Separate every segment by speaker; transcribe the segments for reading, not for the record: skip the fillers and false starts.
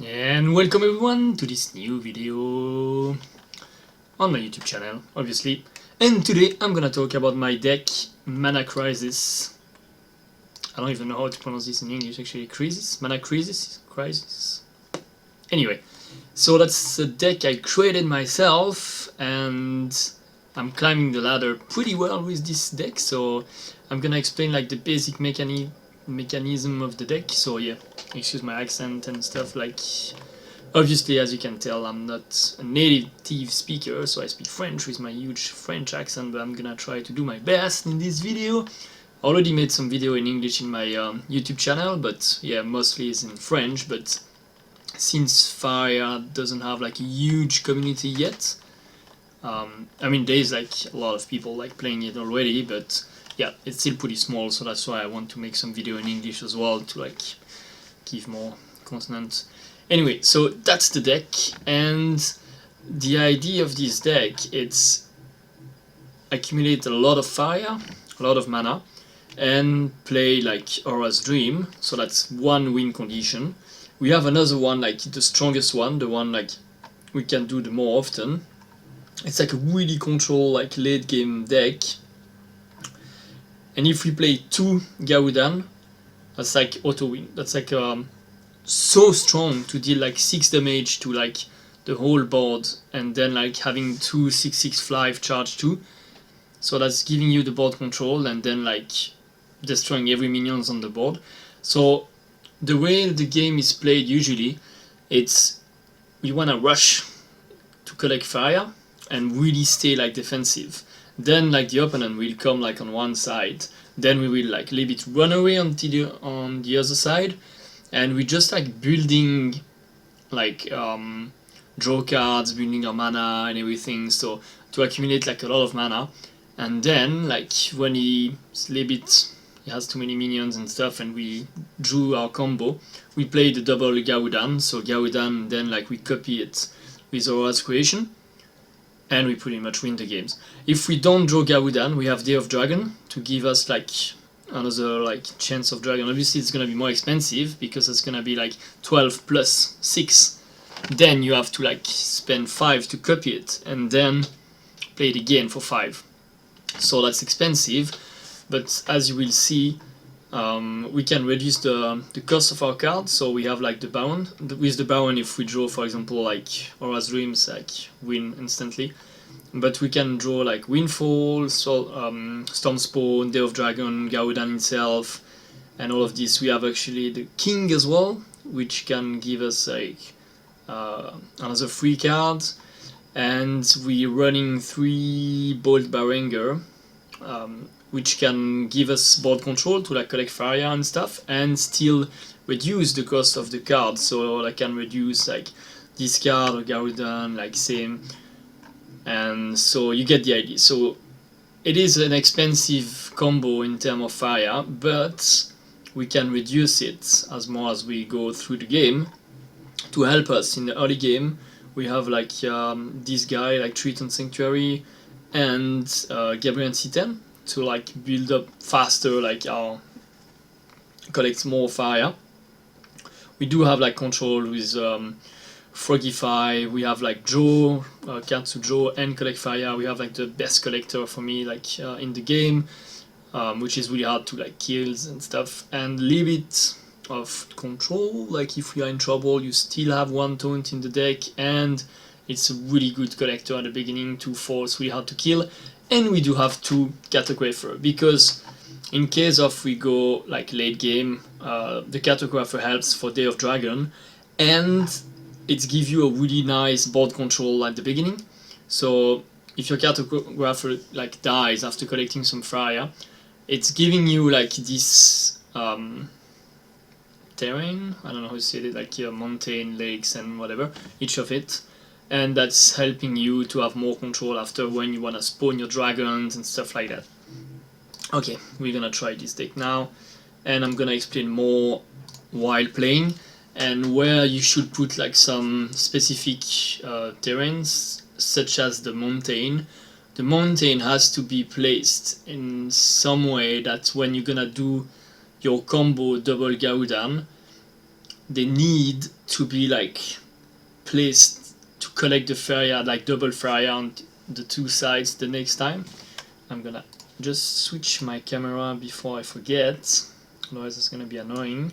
Speaker 1: And welcome everyone to this new video on my YouTube channel, obviously. And today I'm gonna talk about my deck, Mana Crisis. I don't even know how to pronounce this in English actually. Crisis? Mana Crisis? Crisis? Anyway, so that's a deck I created myself and I'm climbing the ladder pretty well with this deck, so I'm gonna explain like the basic mechanism of the deck. So yeah, excuse my accent and stuff, like obviously as you can tell I'm not a native speaker, so I speak French with my huge French accent, but I'm gonna try to do my best in this video. I already made some video in English in my YouTube channel, but yeah, mostly is in French. But since Faeria doesn't have like a huge community yet, I mean there's like a lot of people like playing it already, but yeah, it's still pretty small, so that's why I want to make some video in English as well to like give more consonants. Anyway, so that's the deck, and the idea of this deck, it's accumulate a lot of fire, a lot of mana, and play like Aura's Dream, so that's one win condition. We have another one, like the strongest one, the one like we can do the more often. It's like a really control, like late game deck. And if we play 2 Gaudan, that's like auto win. That's like so strong to deal like 6 damage to like the whole board, and then like having 2 6/6 fly charge 2. So that's giving you the board control and then like destroying every minions on the board. So the way the game is played usually, it's you wanna rush to collect fire and really stay like defensive. Then like the opponent will come like on one side, then we will like leave it run away on the other side, and we just like building like draw cards, building our mana and everything, so to accumulate like a lot of mana. And then like when he has too many minions and stuff and we drew our combo, we play the double Gaudan, so Gaudan, then like we copy it with Aurora's creation, and we pretty much win the games. If we don't draw Gaudan, we have Day of Dragon to give us like another like chance of dragon. Obviously it's gonna be more expensive because it's gonna be like 12 plus 6. Then you have to like spend 5 to copy it and then play it again for 5. So that's expensive, but as you will see, we can reduce the cost of our cards. So we have like the Baron. With the Baron, if we draw for example like Aura's Dreams, like win instantly. But we can draw like Windfall, Storm Spawn, Day of Dragon, Gaudan itself, and all of this. We have actually the King as well, which can give us like another free card. And we're running 3 Bolt Barenger, which can give us board control to like collect Faeria and stuff, and still reduce the cost of the card. So I can reduce like this card or Gaudan, like same. And so you get the idea. So it is an expensive combo in terms of fire, but we can reduce it as more as we go through the game to help us in the early game. We have like this guy like Triton Sanctuary and Gabriel C10 to like build up faster, like collect more fire. We do have like control with Frogify. We have like draw cards to draw and collect fire. We have like the best collector for me like in the game, which is really hard to like kills and stuff, and limit of control. Like if we are in trouble, you still have 1 taunt in the deck, and it's a really good collector at the beginning. 2/4 is really hard to kill, and we do have 2 Cartographer, because in case of we go like late game, the Cartographer helps for Day of Dragon, and it gives you a really nice board control at the beginning. So if your Cartographer like dies after collecting some fire, it's giving you like this terrain, I don't know how to say it, like mountain, lakes and whatever, each of it, and that's helping you to have more control after when you want to spawn your dragons and stuff like that. Okay, we're gonna try this deck now, and I'm gonna explain more while playing, and where you should put like some specific terrains, such as the mountain. The mountain has to be placed in some way that when you're gonna do your combo double Gaudan, they need to be like placed to collect the Faeria, like double Faeria on the two sides the next time. I'm gonna just switch my camera before I forget, otherwise it's gonna be annoying.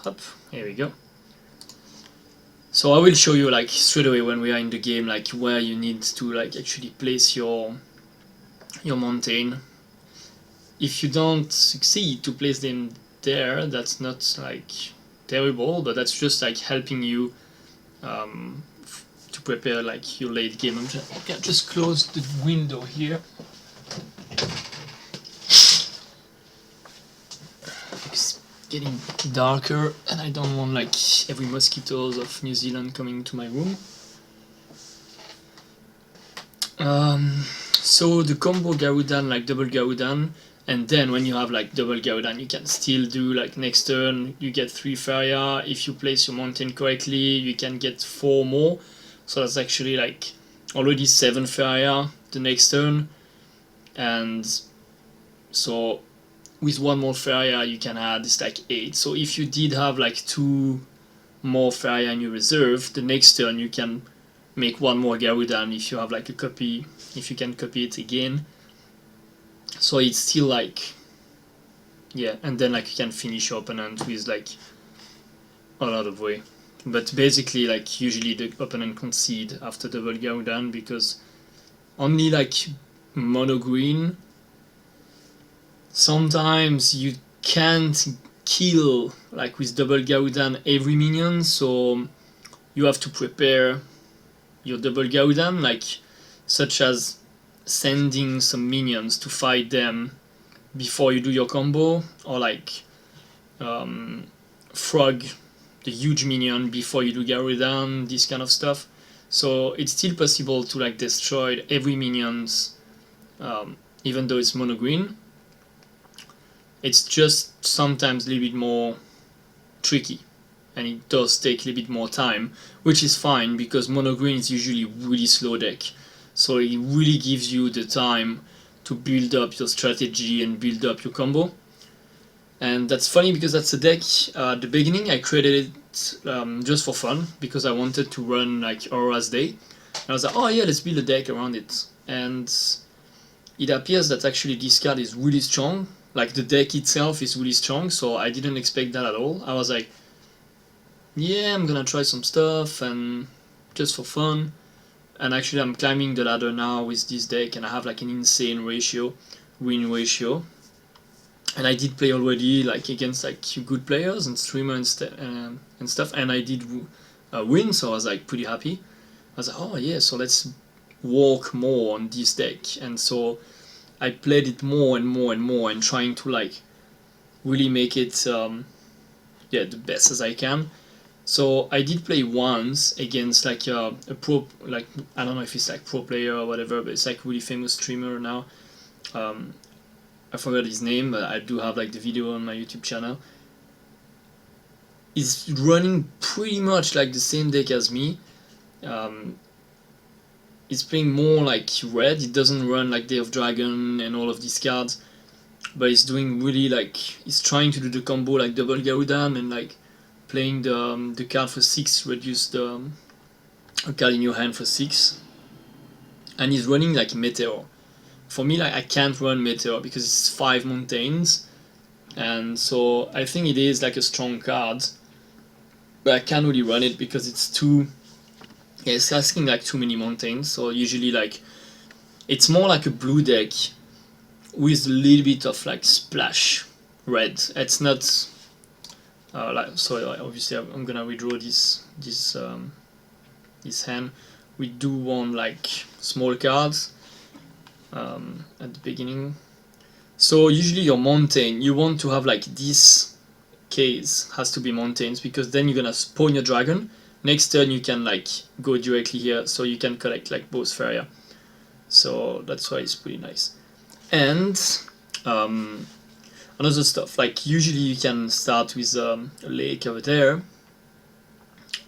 Speaker 1: Hop, here we go. So I will show you like straight away when we are in the game, like where you need to like actually place your mountain. If you don't succeed to place them there, that's not like terrible, but that's just like helping you to prepare like your late game. I'm just close the window here. It's getting darker and I don't want like every mosquitoes of New Zealand coming into my room. So the combo Garudan, like double Garudan, and then when you have like double Garudan, you can still do like next turn you get 3 Faeria. If you place your mountain correctly, you can get 4 more. So that's actually like already 7 Faeria the next turn. And so with 1 more Faeria you can add this like 8. So if you did have like 2 more Faeria in your reserve, the next turn you can make 1 more Garudan if you have like a copy, if you can copy it again. So it's still like, yeah, and then like you can finish your opponent with like a lot of way. But basically like usually the opponent concede after double Garudan because only like mono green, sometimes you can't kill like with double Garudan every minion, so you have to prepare your double Garudan, like such as sending some minions to fight them before you do your combo, or like frog the huge minion before you do Garudan, this kind of stuff. So it's still possible to like destroy every minions even though it's mono green. It's just sometimes a little bit more tricky and it does take a little bit more time, which is fine because mono green is usually really slow deck, so it really gives you the time to build up your strategy and build up your combo. And that's funny because that's a deck at the beginning I created it just for fun because I wanted to run like Aurora's Day, and I was like, oh yeah, let's build a deck around it. And it appears that actually this card is really strong, like the deck itself is really strong, so I didn't expect that at all. I was like, yeah, I'm gonna try some stuff and just for fun. And actually I'm climbing the ladder now with this deck and I have like an insane ratio, win ratio. And I did play already like against like good players and streamers and stuff, and I did win, so I was like pretty happy. I was like, oh yeah, so let's work more on this deck. And so I played it more and more and more and trying to like really make it yeah, the best as I can. So I did play once against like a pro, like I don't know if it's like pro player or whatever, but it's like really famous streamer now. I forgot his name, but I do have like the video on my YouTube channel. He's running pretty much like the same deck as me. He's playing more like red. He doesn't run like Day of Dragon and all of these cards, but he's doing really like, he's trying to do the combo like double Garudan and like playing the card for 6, reduce the a card in your hand for 6, and he's running like Meteor. For me, like I can't run Meteor because it's 5 mountains, and so I think it is like a strong card, but I can't really run it because it's too, yeah, it's asking like too many mountains. So usually like it's more like a blue deck with a little bit of like splash red. It's not like, so obviously I'm gonna redraw this hand. We do want like small cards at the beginning. So usually your mountain, you want to have like this case has to be mountains because then you're gonna spawn your dragon. Next turn you can like go directly here, so you can collect like both Faeria. So that's why it's pretty nice. And another stuff, like usually you can start with a lake over there,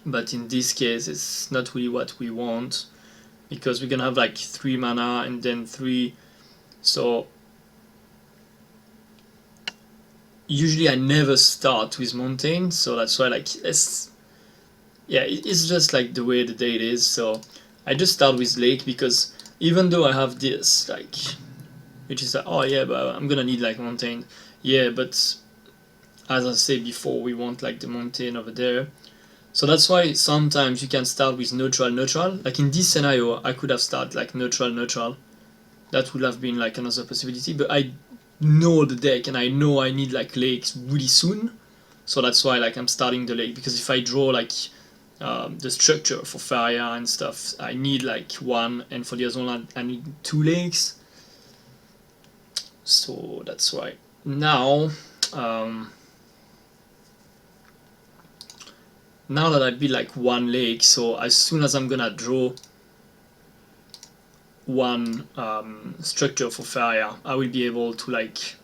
Speaker 1: but in this case it's not really what we want because we're gonna have like 3 mana and then 3, so usually I never start with mountain, so that's why like let's yeah, it's just like the way the day it is. So I just start with lake, because even though I have this, like, which is like, oh yeah, but I'm gonna need like mountain. Yeah, but as I said before, we want like the mountain over there. So that's why sometimes you can start with neutral, neutral. Like in this scenario, I could have started like neutral, neutral. That would have been like another possibility, but I know the deck and I know I need like lakes really soon. So that's why like I'm starting the lake, because if I draw like the structure for Faeria and stuff, I need like one, and for the other one I need 2 lakes. So that's why. Now, now that I build like 1 lake, so as soon as I'm gonna draw one structure for Faeria, I will be able to like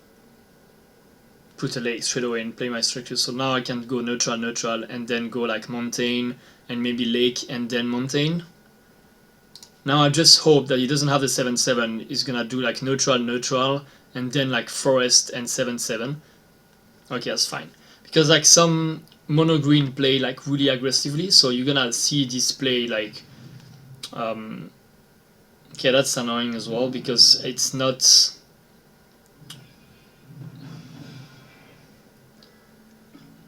Speaker 1: put a lake straight away and play my structure. So now I can go neutral, neutral, and then go like mountain and maybe lake and then mountain. Now I just hope that he doesn't have the 7/7. He's gonna do like neutral, neutral, and then like forest and 7/7. Okay, that's fine, because like some mono green play like really aggressively, so you're gonna see this play like okay, that's annoying as well, because it's not,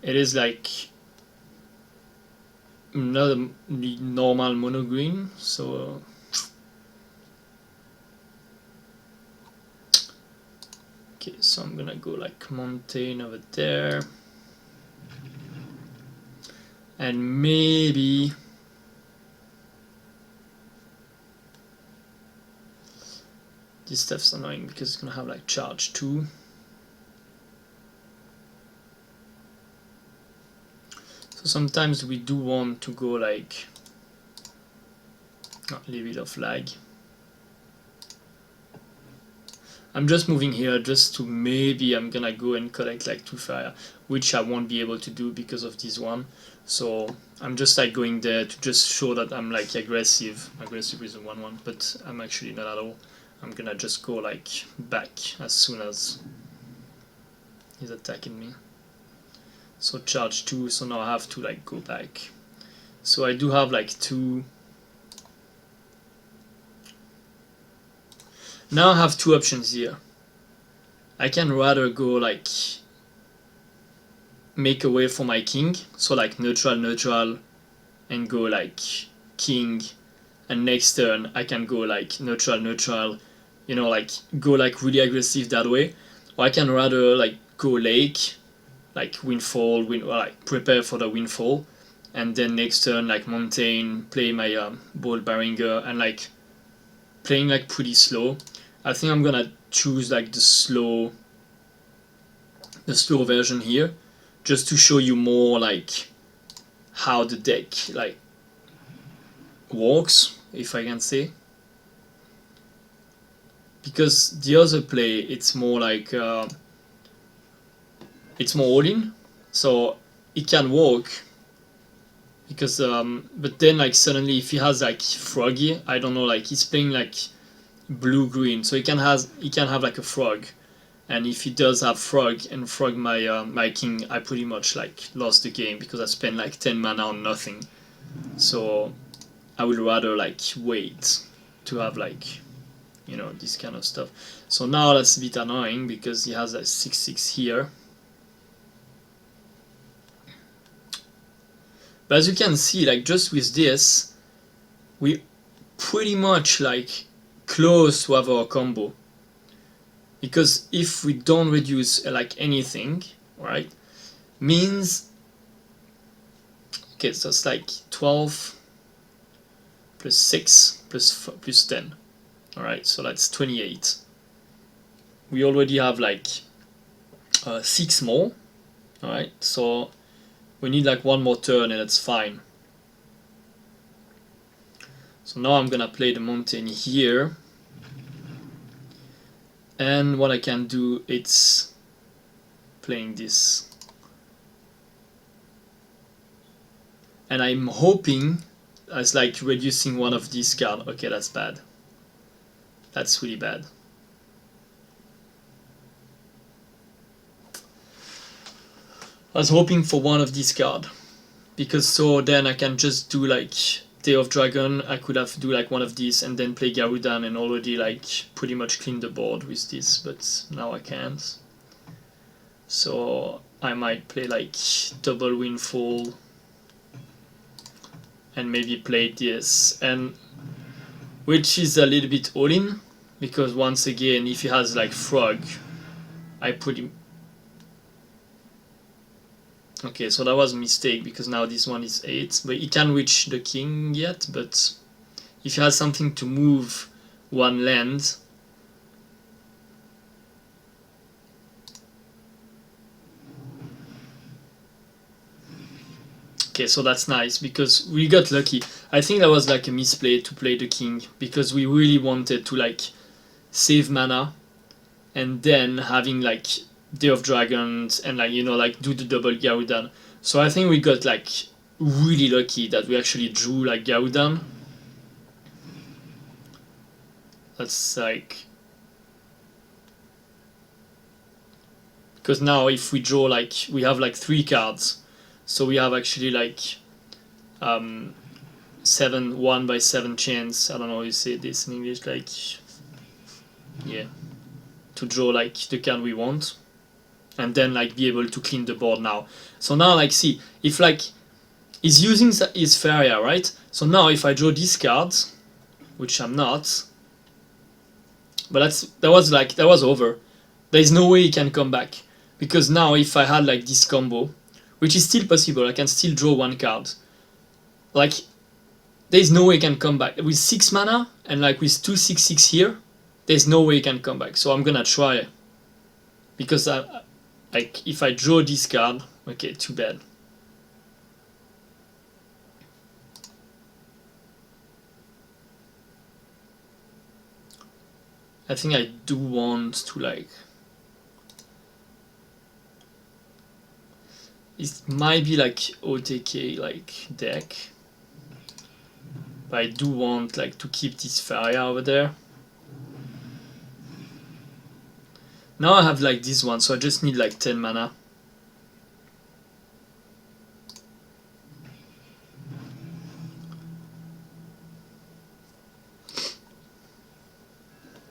Speaker 1: it is like not a normal mono green. So okay, so I'm gonna go like mountain over there, and maybe this stuff's annoying because it's gonna have like charge 2. So sometimes we do want to go like a little bit of lag. I'm just moving here just to, maybe I'm gonna go and collect like 2 fire, which I won't be able to do because of this one. So I'm just like going there to just show that I'm like aggressive with the 1/1, but I'm actually not at all. I'm gonna just go like back as soon as he's attacking me. So charge 2, so now I have to like go back. So I do have like 2. Now I have 2 options here. I can rather go like make a way for my king, so like neutral, neutral, and go like king, and next turn I can go like neutral, neutral, you know, like go like really aggressive that way. Or I can rather like go lake, like windfall, like prepare for the windfall, and then next turn like mountain, play my ball barringer, and like playing like pretty slow. I think I'm gonna choose like the slow version here, just to show you more like how the deck like works, if I can say. Because the other play, it's more like it's more all-in, so it can work. Because but then like suddenly if he has like froggy, I don't know, like he's playing like blue-green, so he can have like a frog, and if he does have frog and frog my king, I pretty much like lost the game, because I spent like 10 mana on nothing. So I would rather like wait to have like, you know, this kind of stuff. So now that's a bit annoying because he has a 6/6 here. But as you can see, like just with this, we pretty much like close to have our combo. Because if we don't reduce like anything, right, means, okay, so it's like 12 plus 6 plus 10. Alright, so that's 28. We already have like 6 more. Alright, so we need like 1 more turn and it's fine. So now I'm gonna play the mountain here. And what I can do, it's playing this. And I'm hoping it's like reducing one of these cards. Okay, that's bad. That's really bad. I was hoping for one of these cards. because so then I can just do like Day of Dragon. I could have do like one of these and then play Garudan and already like pretty much clean the board with this, but now I can't. So I might play like double Windfall and maybe play this, and which is a little bit all in, because once again if he has like Frog, I put him. Okay, so that was a mistake because now this one is 8, but he can't reach the king yet, but if he has something to move one land, okay, so that's nice because we got lucky. I think that was like a misplay to play the king because we really wanted to like save mana and then having like Day of Dragons and like, you know, like do the double Garudan. So I think we got like really lucky that we actually drew like Garudan. That's like, because now if we draw like, we have like 3 cards, so we have actually like 7 1/7 chance. I don't know how you say this in English, like, yeah, to draw like the card we want and then like be able to clean the board now. So now like see, if like he's using his Faeria, right? So now if I draw this card, which I'm not, but that was over. There is no way he can come back, because now if I had like this combo, which is still possible, I can still draw 1 card. Like there is no way he can come back with 6 mana and like with 2/6/6 here. There's no way he can come back. So I'm gonna try, because like if I draw this card, okay, too bad. I think I do want to like, it might be like OTK like deck, but I do want like to keep this Faeria over there. Now I have like this one, so I just need like 10 mana.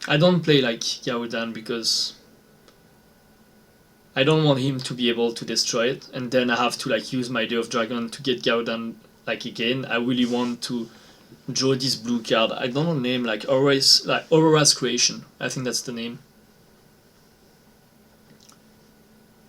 Speaker 1: I don't play like Garudan because I don't want him to be able to destroy it, and then I have to like use my Day of Dragon to get Garudan like again. I really want to draw this blue card. I don't know the name, like Aurora's Creation. I think that's the name.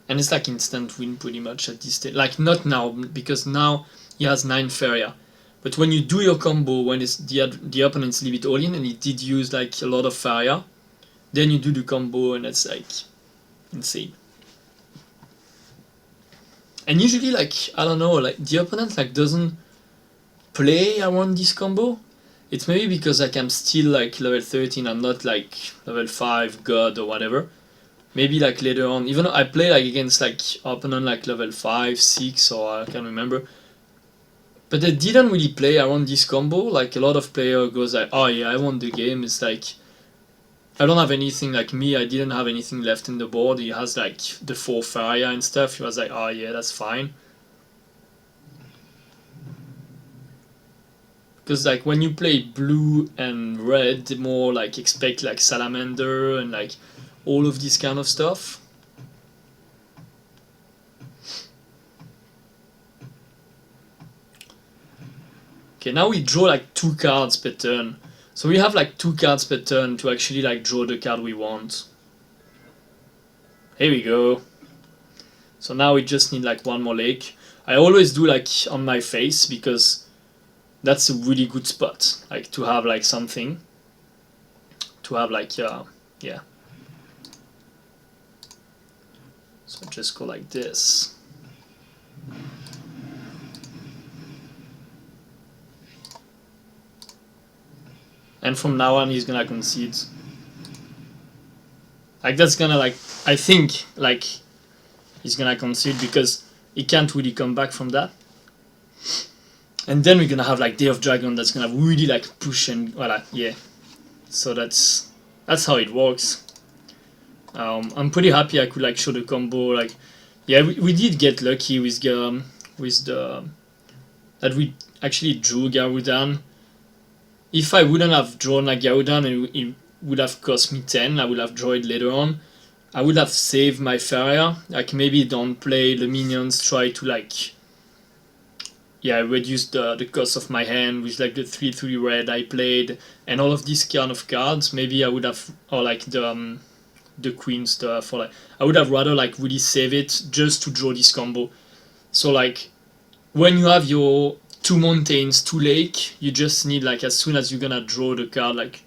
Speaker 1: And it's like instant win pretty much at this stage. Like not now, because now he has 9 Faeria. But when you do your combo, when it's the opponents leave it all in and he did use like a lot of Faeria, then you do the combo and it's like insane. And usually like, I don't know, like the opponent like doesn't play around this combo. It's maybe because like I'm still like level 13, I'm not like level 5 god or whatever. Maybe like later on, even though I play like against like opponent like level 5, 6, or I can't remember. But they didn't really play around this combo. Like a lot of player goes like, oh yeah, I won the game. It's like, I don't have anything like me. I didn't have anything left in the board. He has like the 4 Faeria and stuff. He was like, oh yeah, that's fine. Because like when you play blue and red, they more like expect like Salamander and like all of this kind of stuff. Okay, now we draw like 2 cards per turn. So we have like 2 cards per turn to actually like draw the card we want. Here we go. So now we just need like 1 more lake. I always do like on my face because that's a really good spot, like to have like something. To have like, yeah. So just go like this. And from now on he's gonna concede. Like that's gonna like, I think like he's gonna concede because he can't really come back from that. And then we're gonna have like Day of Dragon that's gonna really like push and voila, yeah. So that's how it works. I'm pretty happy I could like show the combo. Like, yeah, we did get lucky with the that we actually drew Garudan. If I wouldn't have drawn like Garudan and it would have cost me 10, I would have drawn it later on. I would have saved my Faeria, like maybe don't play the minions, try to like, yeah, reduce the cost of my hand with like the 3/3 red I played and all of these kind of cards. Maybe I would have, or like the queen stuff, or like I would have rather like really save it just to draw this combo. So like when you have your 2 mountains, 2 lake, you just need like as soon as you're gonna draw the card, like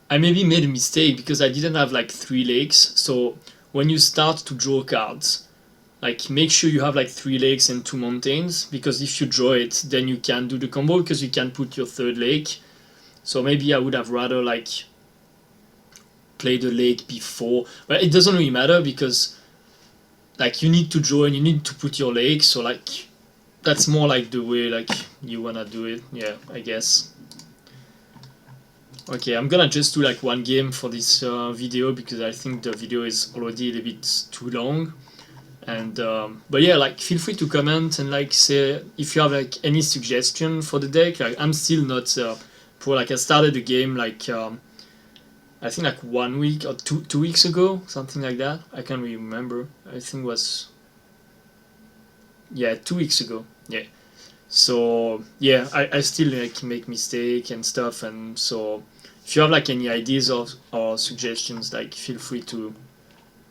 Speaker 1: I maybe made a mistake because I didn't have like 3 lakes. So when you start to draw cards, like make sure you have like 3 lakes and 2 mountains, because if you draw it, then you can do the combo because you can put your 3rd lake. So maybe I would have rather like play the lake before, but it doesn't really matter because like you need to draw and you need to put your lake. So like that's more like the way like you wanna do it. Yeah, I guess. Okay, I'm gonna just do like 1 game for this video because I think the video is already a little bit too long. And but yeah, like feel free to comment and like say if you have like any suggestion for the deck. Like I'm still not pro. Like I started the game like I think like 1 week or two weeks ago, something like that. I can't really remember. I think it was, yeah, 2 weeks ago. Yeah. So yeah, I still like make mistake and stuff, and so if you have like any ideas or suggestions, like feel free to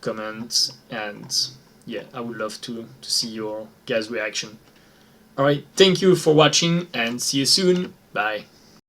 Speaker 1: comment, and yeah, I would love to see your guys' reaction. Alright, thank you for watching and see you soon. Bye.